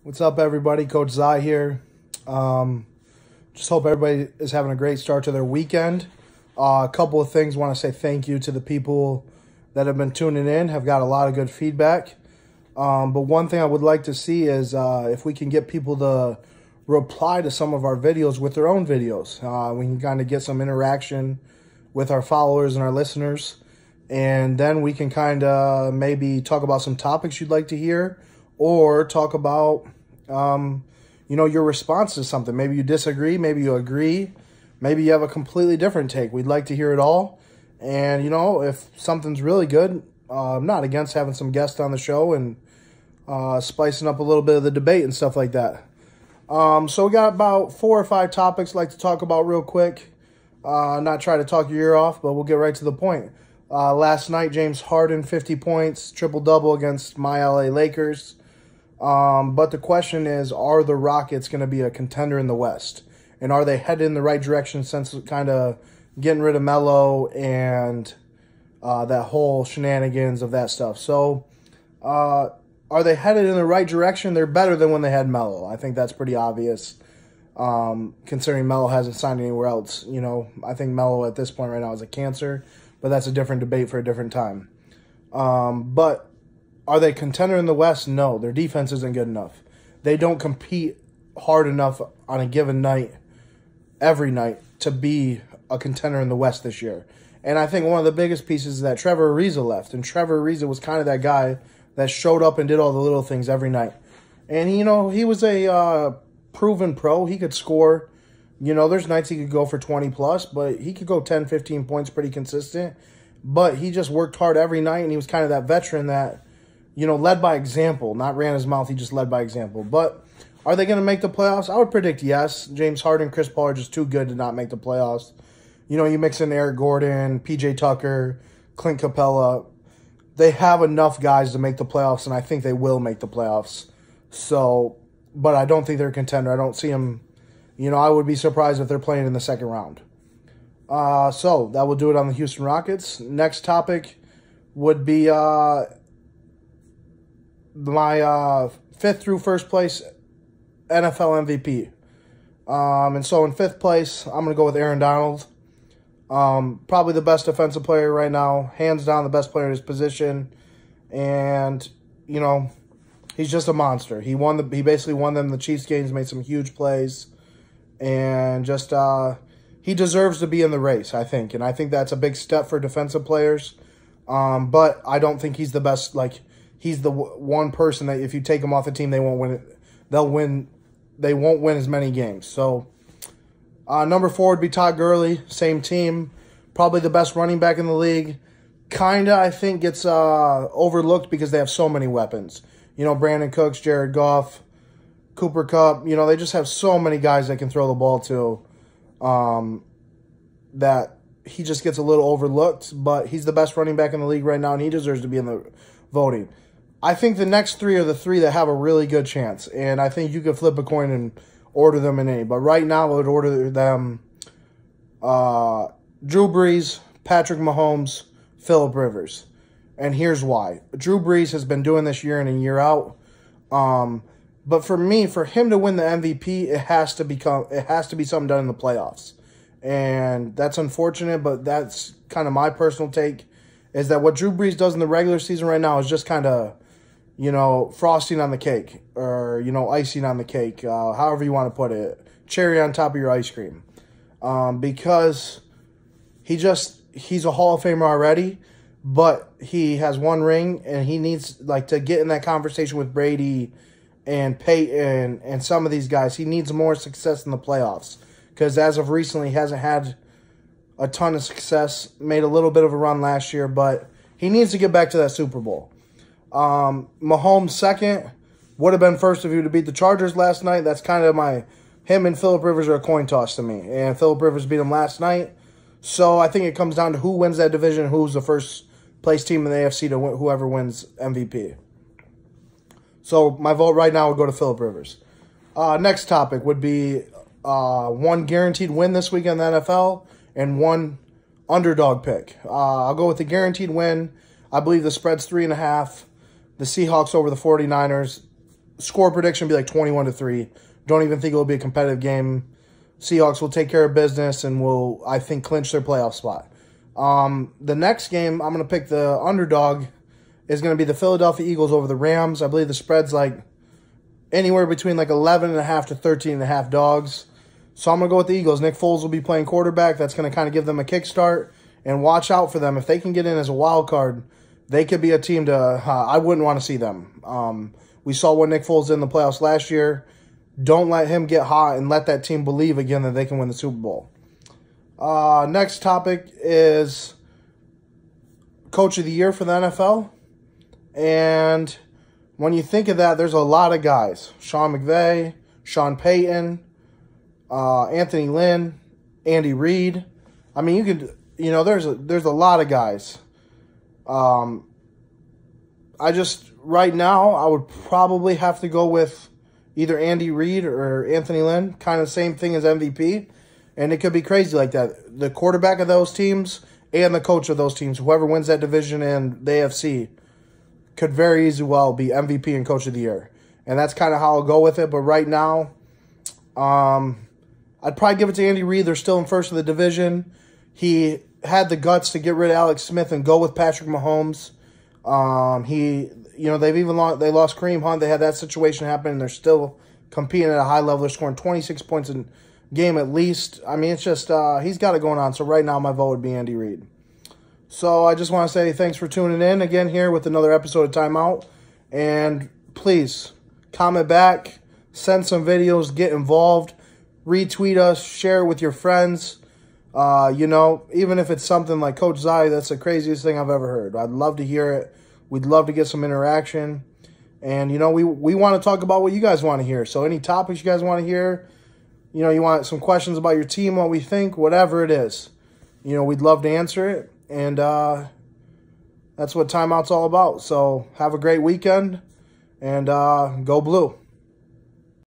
What's up, everybody? Coach Zai here. Just hope everybody is having a great start to their weekend. A couple of things. Want to say thank you to the people that have been tuning in. Have got a lot of good feedback. But one thing I would like to see is if we can get people to reply to some of our videos with their own videos. We can kind of get some interaction with our followers and our listeners. And then we can kind of maybe talk about some topics you'd like to hear, or talk about, your response to something. Maybe you disagree, maybe you agree, maybe you have a completely different take. We'd like to hear it all. And, if something's really good, I'm not against having some guests on the show and spicing up a little bit of the debate and stuff like that. So we got about 4 or 5 topics I'd like to talk about real quick. Not try to talk your ear off, but we'll get right to the point. Last night, James Harden, 50 points, triple-double against my LA Lakers. But the question is, are the Rockets going to be a contender in the West? And are they headed in the right direction since kind of getting rid of Melo and that whole shenanigans of that stuff? So are they headed in the right direction? They're better than when they had Melo. I think that's pretty obvious, considering Melo hasn't signed anywhere else. I think Melo at this point right now is a cancer. But that's a different debate for a different time. But are they contender in the West? No, their defense isn't good enough. They don't compete hard enough on a given night, every night, to be a contender in the West this year. And I think one of the biggest pieces is that Trevor Ariza left. And Trevor Ariza was kind of that guy that showed up and did all the little things every night. And, he was a proven pro. He could score. There's nights he could go for 20+, but he could go 10, 15 points pretty consistent. But he just worked hard every night, and he was kind of that veteran that, led by example. Not ran his mouth, he just led by example. But are they going to make the playoffs? I would predict yes. James Harden, Chris Paul are just too good to not make the playoffs. You mix in Eric Gordon, P.J. Tucker, Clint Capella. They have enough guys to make the playoffs, and I think they will make the playoffs. So, but I don't think they're a contender. I don't see them. I would be surprised if they're playing in the second round. So that will do it on the Houston Rockets. Next topic would be my 5th through 1st place NFL MVP. And so in 5th place, I'm going to go with Aaron Donald. Probably the best defensive player right now. Hands down the best player in his position. And, he's just a monster. He basically won them the Chiefs games, made some huge plays. And just he deserves to be in the race, I think. And I think that's a big step for defensive players. But I don't think he's the best. Like, he's the one person that if you take him off the team, they won't win it. They won't win as many games. So number 4 would be Todd Gurley, same team. Probably the best running back in the league. Kind of, I think, gets overlooked because they have so many weapons. Brandon Cooks, Jared Goff, Cooper Kupp, they just have so many guys that can throw the ball to that he just gets a little overlooked. But he's the best running back in the league right now, and he deserves to be in the voting. I think the next 3 are the 3 that have a really good chance, and I think you could flip a coin and order them in any. But right now, I would order them Drew Brees, Patrick Mahomes, Phillip Rivers. And here's why. Drew Brees has been doing this year in and year out. But for him to win the MVP, it has to be something done in the playoffs. And that's unfortunate, but that's kind of my personal take, is that what Drew Brees does in the regular season right now is just kind of, frosting on the cake, or, icing on the cake, however you want to put it, cherry on top of your ice cream. Because he's a Hall of Famer already, but he has 1 ring, and he needs to get in that conversation with Brady and Peyton and some of these guys. He needs more success in the playoffs, because as of recently, he hasn't had a ton of success. Made a little bit of a run last year, but he needs to get back to that Super Bowl. Mahomes second. Would have been first if he would have beat the Chargers last night. That's kind of him and Phillip Rivers are a coin toss to me. And Phillip Rivers beat him last night. So I think it comes down to who wins that division, who's the first place team in the AFC to win, whoever wins MVP. So my vote right now would go to Phillip Rivers. Next topic would be 1 guaranteed win this week in the NFL and 1 underdog pick. I'll go with the guaranteed win. I believe the spread's 3.5. The Seahawks over the 49ers. score prediction would be like 21-3. Don't even think it will be a competitive game. Seahawks will take care of business and will, I think, clinch their playoff spot. The next game, I'm going to pick the underdog, is going to be the Philadelphia Eagles over the Rams. I believe the spread's like anywhere between like 11.5 to 13.5 dogs. So I'm going to go with the Eagles. Nick Foles will be playing quarterback. That's going to kind of give them a kickstart. And watch out for them. If they can get in as a wild card, they could be a team to I wouldn't want to see them. We saw what Nick Foles did in the playoffs last year. Don't let him get hot and let that team believe again that they can win the Super Bowl. Next topic is Coach of the Year for the NFL. And when you think of that, there's a lot of guys. Sean McVay, Sean Payton, Anthony Lynn, Andy Reid. I mean, there's a lot of guys. Right now, I would probably have to go with either Andy Reid or Anthony Lynn, kind of the same thing as MVP. And it could be crazy like that. The quarterback of those teams and the coach of those teams, whoever wins that division in the AFC, could very easily well be MVP and Coach of the Year. And that's kind of how I'll go with it. But right now, I'd probably give it to Andy Reid. They're still in first of the division. He had the guts to get rid of Alex Smith and go with Patrick Mahomes. They lost Kareem Hunt. They had that situation happen, and they're still competing at a high level. They're scoring 26 points a game at least. I mean, it's just he's got it going on. So right now, my vote would be Andy Reid. So I just want to say thanks for tuning in again here with another episode of Timeout. And please comment back, send some videos, get involved, retweet us, share it with your friends. Even if it's something like Coach Zai, that's the craziest thing I've ever heard. I'd love to hear it. We'd love to get some interaction. And, we want to talk about what you guys want to hear. So any topics you guys want to hear, you want some questions about your team, what we think, whatever it is, we'd love to answer it. And that's what Timeout's all about. So have a great weekend and go Blue.